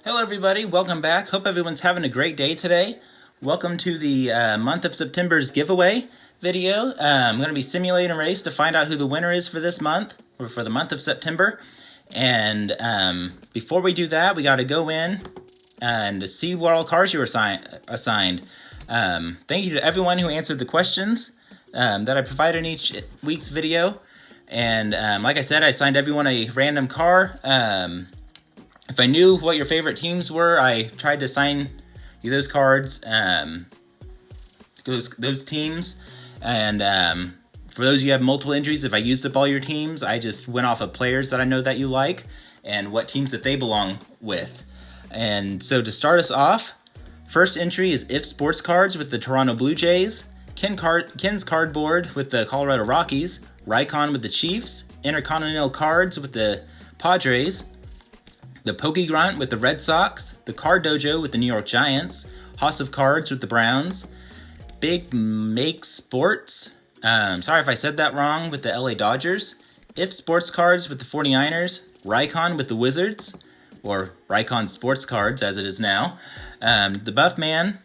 Hello everybody, welcome back. Hope everyone's having a great day today. Welcome to the month of September's giveaway video. I'm going to be simulating a race to find out who the winner is for this month, or for the month of September. And before we do that, we got to go in and see what all cars you were assigned. Thank you to everyone who answered the questions that I provided in each week's video. And like I said, I assigned everyone a random car. If I knew what your favorite teams were, I tried to assign you those cards, those teams. And for those of you who have multiple entries, if I used up all your teams, I just went off of players that I know that you like and what teams that they belong with. And so to start us off, first entry is If Sports Cards with the Toronto Blue Jays, Ken's Cardboard with the Colorado Rockies, Rycon with the Chiefs, Intercontinental Cards with the Padres, the Pokey Grunt with the Red Sox, the Card Dojo with the New York Giants, House of Cards with the Browns, Big Make Sports, sorry if I said that wrong, with the LA Dodgers, If Sports Cards with the 49ers, Rycon with the Wizards, or Rycon Sports Cards as it is now, the Buff Man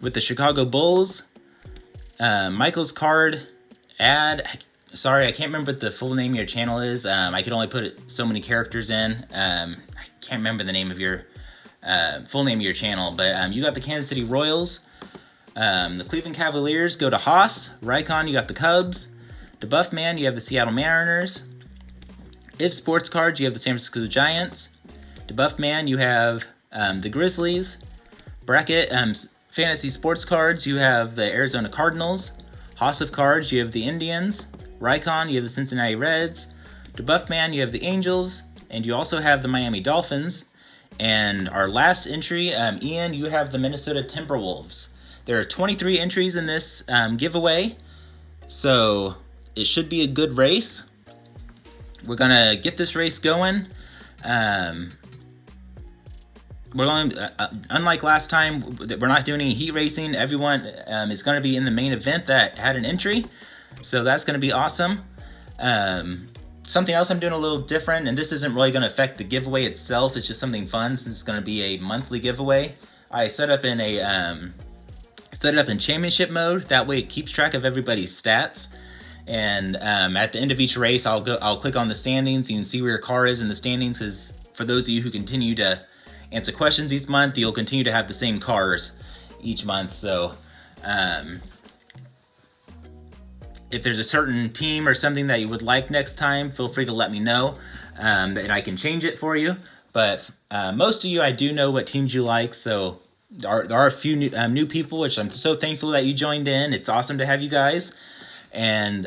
with the Chicago Bulls, Michael's Card Ad. Sorry, I can't remember what the full name of your channel is. I could only put so many characters in. I can't remember the name of your full name of your channel, but you got the Kansas City Royals. The Cleveland Cavaliers go to Haas. Rycon, you got the Cubs. The Buff Man, you have the Seattle Mariners. If Sports Cards, you have the San Francisco Giants. The Buff Man, you have the Grizzlies. Bracket Fantasy Sports Cards, you have the Arizona Cardinals. House of Cards, you have the Indians. Rycon, you have the Cincinnati Reds. The Buff Man, you have the Angels. And you also have the Miami Dolphins. And our last entry, Ian, you have the Minnesota Timberwolves. There are 23 entries in this giveaway, so it should be a good race. We're going to get this race going. We're going, unlike last time, we're not doing any heat racing. Everyone is going to be in the main event that had an entry. So that's going to be awesome. Something else I'm doing a little different, and this isn't really going to affect the giveaway itself. It's just something fun since it's going to be a monthly giveaway. I set up in championship mode. That way it keeps track of everybody's stats. And at the end of each race, I'll click on the standings. You can see where your car is in the standings. Because for those of you who continue to answer questions each month, you'll continue to have the same cars each month. So if there's a certain team or something that you would like next time, feel free to let me know, and I can change it for you. But most of you, I do know what teams you like, so there are a few new people, which I'm so thankful that you joined in. It's awesome to have you guys. And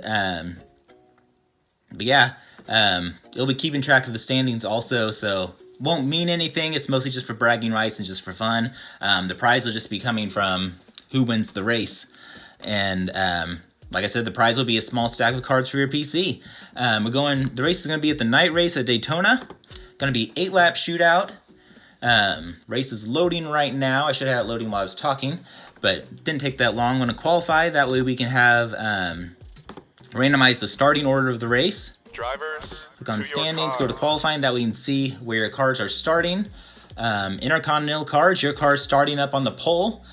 but yeah, it'll be keeping track of the standings also, so won't mean anything. It's mostly just for bragging rights and just for fun. The prize will just be coming from who wins the race. And like I said, the prize will be a small stack of cards for your PC. The race is going to be at the night race at Daytona. Going to be 8-lap shootout. Race is loading right now. I should have had it loading while I was talking, but it didn't take that long. I'm going to qualify. That way we can have randomize the starting order of the race. Drivers, click on standings, go to qualifying. That way we can see where your cars are starting. Intercontinental cards, your car's starting up on the pole.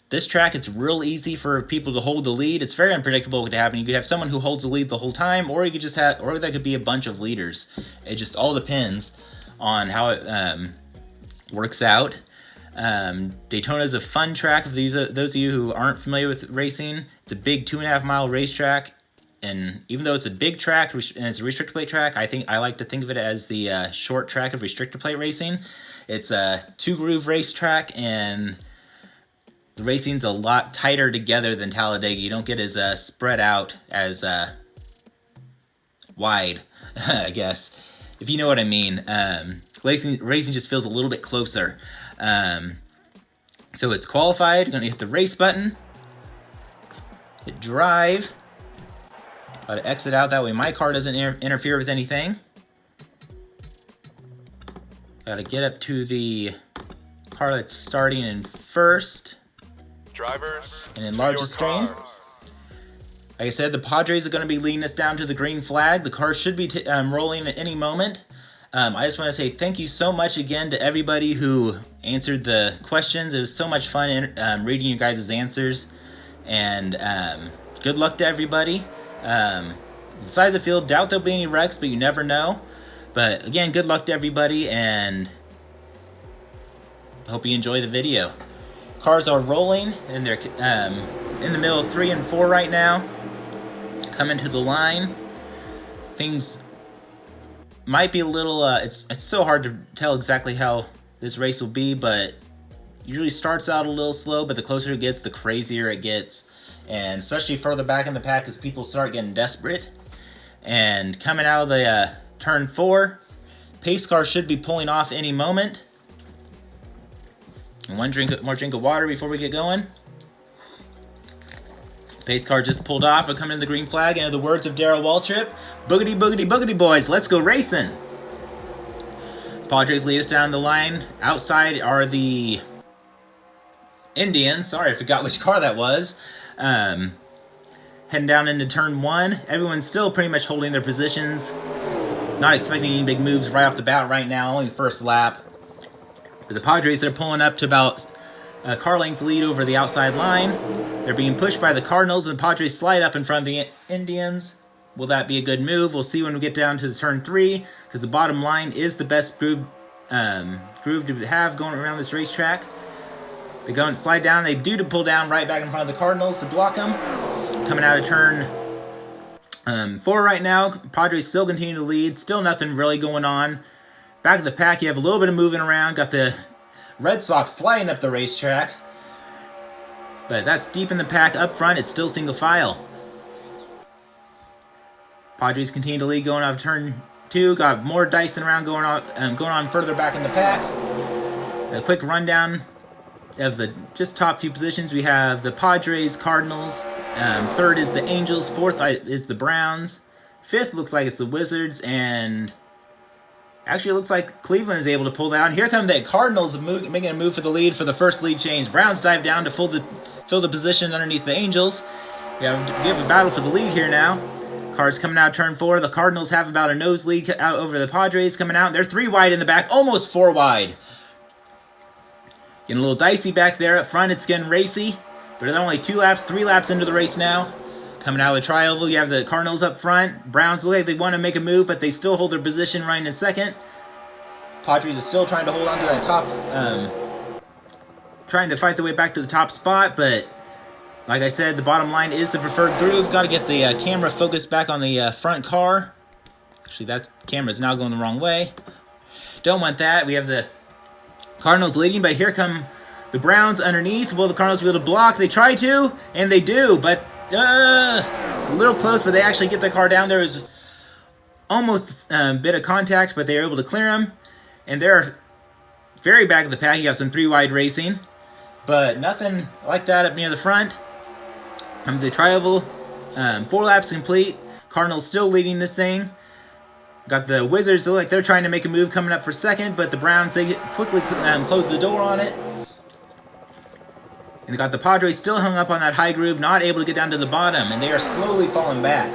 This track, it's real easy for people to hold the lead. It's very unpredictable what could happen. You could have someone who holds the lead the whole time, or you could just have, or that could be a bunch of leaders. It just all depends on how it works out. Daytona is a fun track. For those of you who aren't familiar with racing, it's a big 2.5-mile racetrack. And even though it's a big track and it's a restrictor plate track, I like to think of it as the short track of restrictor plate racing. It's a 2-groove racetrack, and the racing's a lot tighter together than Talladega. You don't get as spread out, as wide, I guess, if you know what I mean. Racing just feels a little bit closer. So it's qualified. Gonna hit the race button. Hit drive. Gotta exit out. That way my car doesn't interfere with anything. Gotta get up to the car that's starting in first. Drivers, and enlarge the screen. Like I said, the Padres are going to be leading us down to the green flag. The car should be rolling at any moment. I just want to say thank you so much again to everybody who answered the questions. It was so much fun reading you guys' answers. And good luck to everybody. The size of the field, doubt there'll be any wrecks, but you never know. But again, good luck to everybody, and hope you enjoy the video. Cars are rolling, and they're in the middle of 3 and 4 right now. Coming to the line. Things might be a little, it's so hard to tell exactly how this race will be, but usually starts out a little slow, but the closer it gets, the crazier it gets. And especially further back in the pack as people start getting desperate. And coming out of the turn 4, pace car should be pulling off any moment. And one more drink of water before we get going. Pace car just pulled off. We're coming to the green flag. And in the words of Darrell Waltrip, boogity, boogity, boogity, boys, let's go racing. Padres lead us down the line. Outside are the Indians. Sorry, I forgot which car that was. Heading down into turn 1. Everyone's still pretty much holding their positions. Not expecting any big moves right off the bat right now. Only the first lap. But the Padres are pulling up to about a car length lead over the outside line. They're being pushed by the Cardinals, and the Padres slide up in front of the Indians. Will that be a good move? We'll see when we get down to the turn 3, because the bottom line is the best groove to have going around this racetrack. They go and slide down. They do to pull down right back in front of the Cardinals to block them. Coming out of turn 4 right now. Padres still continue to lead. Still nothing really going on. Back of the pack, you have a little bit of moving around. Got the Red Sox sliding up the racetrack. But that's deep in the pack. Up front, it's still single file. Padres continue to lead going out of turn 2. Got more dicing around going on further back in the pack. A quick rundown of the just top few positions. We have the Padres, Cardinals. 3rd is the Angels. 4th is the Browns. 5th looks like it's the Wizards. And actually, it looks like Cleveland is able to pull that out. And here come the Cardinals making a move for the lead for the first lead change. Browns dive down to fill the position underneath the Angels. We have a battle for the lead here now. Cars coming out turn 4. The Cardinals have about a nose lead out over the Padres coming out. They're 3 wide in the back, almost 4 wide. Getting a little dicey back there. Up front, it's getting racy. But they're only 3 laps into the race now. Coming out of the tri-oval, you have the Cardinals up front. Browns look like they want to make a move, but they still hold their position right in second. Padres are still trying to hold on to that top, trying to fight their way back to the top spot, but like I said, the bottom line is the preferred groove. Got to get the camera focused back on the front car. Actually, that camera's now going the wrong way. Don't want that. We have the Cardinals leading, but here come the Browns underneath. Will the Cardinals be able to block? They try to, and they do, but it's a little close, but they actually get the car down. There was almost a bit of contact, but they were able to clear them. And they're very back of the pack. You got some 3 wide racing, but nothing like that up near the front. The tri-oval, 4 laps complete. Cardinals still leading this thing. Got the Wizards, look like they're trying to make a move coming up for second, but the Browns, they quickly close the door on it. And they got the Padres still hung up on that high groove, not able to get down to the bottom, and they are slowly falling back.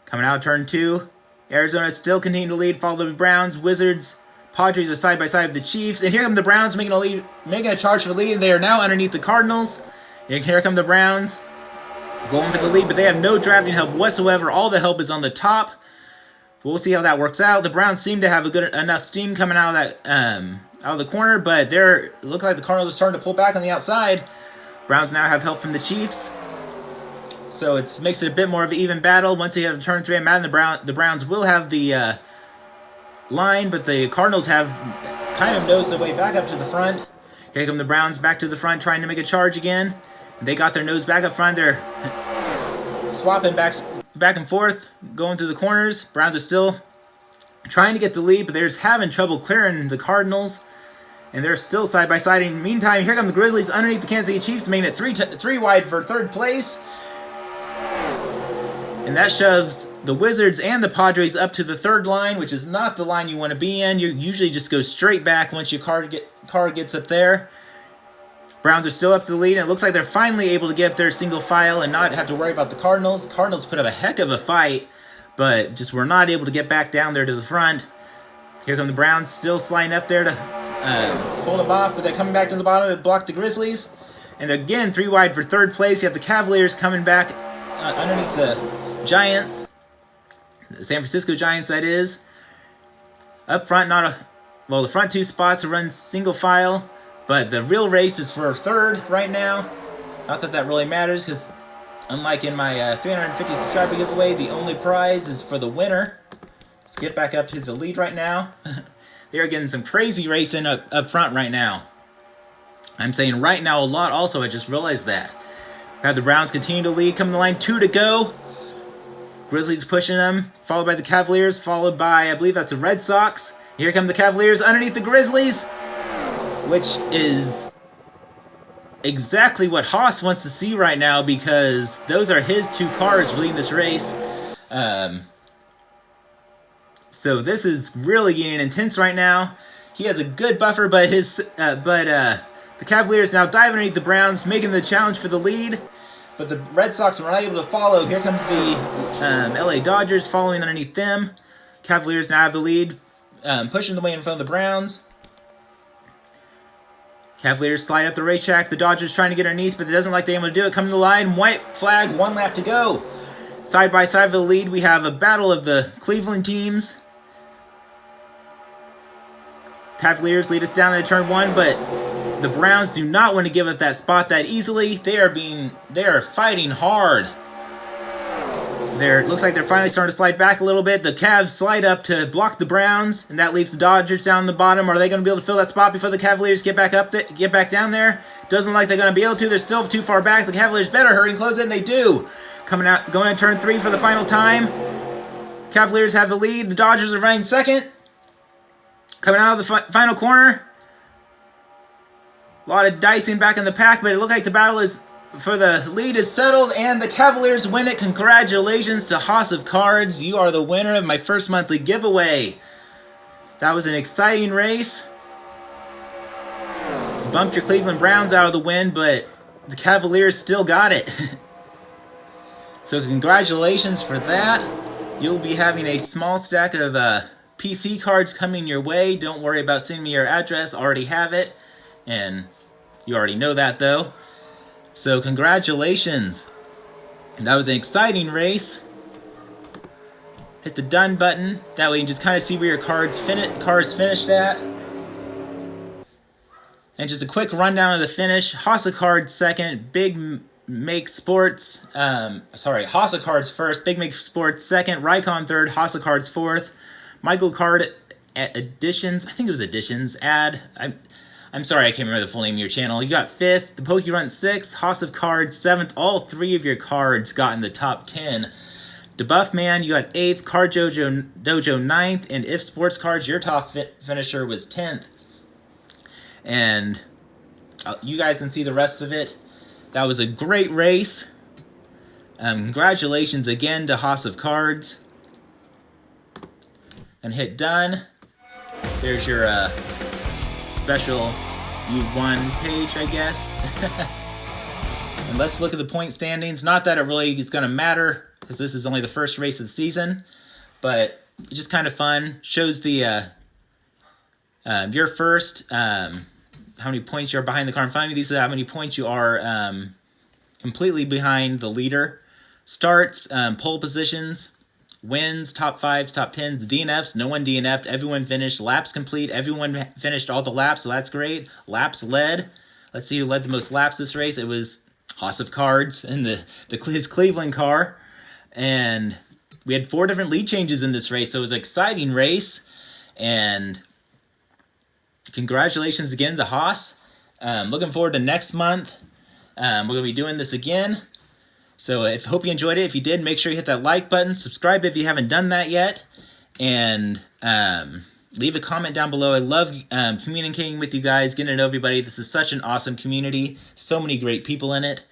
Coming out of turn 2, Arizona still continuing to lead, followed by the Browns. Wizards, Padres are side by side with the Chiefs, and here come the Browns making a charge for the lead, and they are now underneath the Cardinals. And here come the Browns going for the lead, but they have no drafting help whatsoever. All the help is on the top. We'll see how that works out. The Browns seem to have enough steam coming out of that out of the corner, but it looks like the Cardinals are starting to pull back on the outside. Browns now have help from the Chiefs, so it makes it a bit more of an even battle. Once they have turn 3, I'm mad the Browns will have the line, but the Cardinals have kind of nosed their way back up to the front. Here come the Browns back to the front, trying to make a charge again. They got their nose back up front. They're swapping back and forth, going through the corners. Browns are still trying to get the lead, but they're just having trouble clearing the Cardinals. And they're still side by side. In the meantime, here come the Grizzlies underneath the Kansas City Chiefs, making it 3 wide for 3rd place. And that shoves the Wizards and the Padres up to the 3rd line, which is not the line you want to be in. You usually just go straight back once your car gets up there. Browns are still up to the lead, and it looks like they're finally able to get up their single file and not have to worry about the Cardinals. Cardinals put up a heck of a fight, but just were not able to get back down there to the front. Here come the Browns, still sliding up there to hold them off, but they're coming back to the bottom to block the Grizzlies. And again, 3 wide for 3rd place. You have the Cavaliers coming back underneath the Giants. The San Francisco Giants, that is. Up front, the front 2 spots are run single file, but the real race is for 3rd right now. Not that that really matters, because unlike in my 350 subscriber giveaway, the only prize is for the winner. Let's get back up to the lead right now. They're getting some crazy racing up front right now. I'm saying right now a lot also, I just realized that. Have the Browns continue to lead, coming to the line, 2 to go. Grizzlies pushing them, followed by the Cavaliers, followed by, I believe that's the Red Sox. Here come the Cavaliers underneath the Grizzlies, which is exactly what Haas wants to see right now, because those are his 2 cars leading this race. So this is really getting intense right now. He has a good buffer, but the Cavaliers now dive underneath the Browns, making the challenge for the lead. But the Red Sox were not able to follow. Here comes the LA Dodgers following underneath them. Cavaliers now have the lead, pushing the way in front of the Browns. Cavaliers slide up the racetrack. The Dodgers trying to get underneath, but it doesn't like they're able to do it. Coming to the line, white flag, 1 lap to go. Side by side for the lead, we have a battle of the Cleveland teams. Cavaliers lead us down to turn 1, but the Browns do not want to give up that spot that easily. They are fighting hard. It looks like they're finally starting to slide back a little bit. The Cavs slide up to block the Browns, and that leaves the Dodgers down the bottom. Are they going to be able to fill that spot before the Cavaliers get back down there? Doesn't look like they're going to be able to. They're still too far back. The Cavaliers better hurry and close it, and they do. Going to turn 3 for the final time. Cavaliers have the lead. The Dodgers are running second. Coming out of the final corner. A lot of dicing back in the pack, but it looked like the battle for the lead is settled, and the Cavaliers win it. Congratulations to House of Cards. You are the winner of my first monthly giveaway. That was an exciting race. Bumped your Cleveland Browns out of the win, but the Cavaliers still got it. So congratulations for that. You'll be having a small stack of PC cards coming your way. Don't worry about sending me your address. Already have it. And you already know that, though. So congratulations. That was an exciting race. Hit the done button. That way you can just kind of see where your cars finished at. And just a quick rundown of the finish. House of Cards second. Make Sports. House of Cards first. Big Make Sports second. Rycon third. House of Cards fourth. Michael Card Additions. I think it was Additions. I'm sorry, I can't remember the full name of your channel. You got 5th, the Pokérun 6th, House of Cards 7th. All 3 of your cards got in the top 10. DeBuff Man, you got 8th, Card Dojo 9th, and If Sports Cards, your top finisher was 10th. And you guys can see the rest of it. That was a great race. Congratulations again to House of Cards. And hit done. There's your special you won page, I guess. And let's look at the point standings. Not that it really is going to matter, because this is only the first race of the season, but it's just kind of fun. Shows the your first, how many points you're behind the car in front of you. These are how many points you are completely behind the leader. Starts, pole positions, wins, top 5s, top 10s, DNFs. No one DNF'd. Everyone finished. Laps complete. Everyone finished all the laps, so that's great. Laps led. Let's see who led the most laps this race. It was House of Cards and his Cleveland car. And we had 4 different lead changes in this race, so it was an exciting race. And congratulations again to Haas. Looking forward to next month. We're going to be doing this again. So hope you enjoyed it. If you did, make sure you hit that like button. Subscribe if you haven't done that yet. And leave a comment down below. I love communicating with you guys, getting to know everybody. This is such an awesome community. So many great people in it.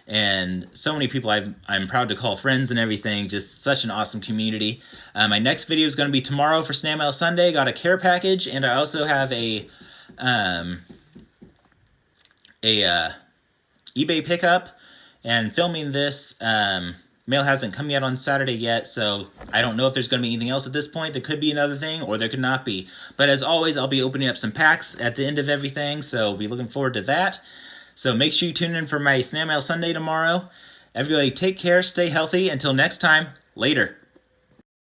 And so many people I'm proud to call friends and everything. Just such an awesome community. My next video is going to be tomorrow for Snail Mail Sunday. Got a care package. And I also have a eBay pickup. And filming this Mail hasn't come yet on Saturday yet, so I don't know if there's going to be anything else at this point. There could be another thing, or there could not be. But as always, I'll be opening up some packs at the end of everything, so I'll be looking forward to that. So make sure you tune in for my Snail Mail Sunday tomorrow. Everybody take care, stay healthy. Until next time, later.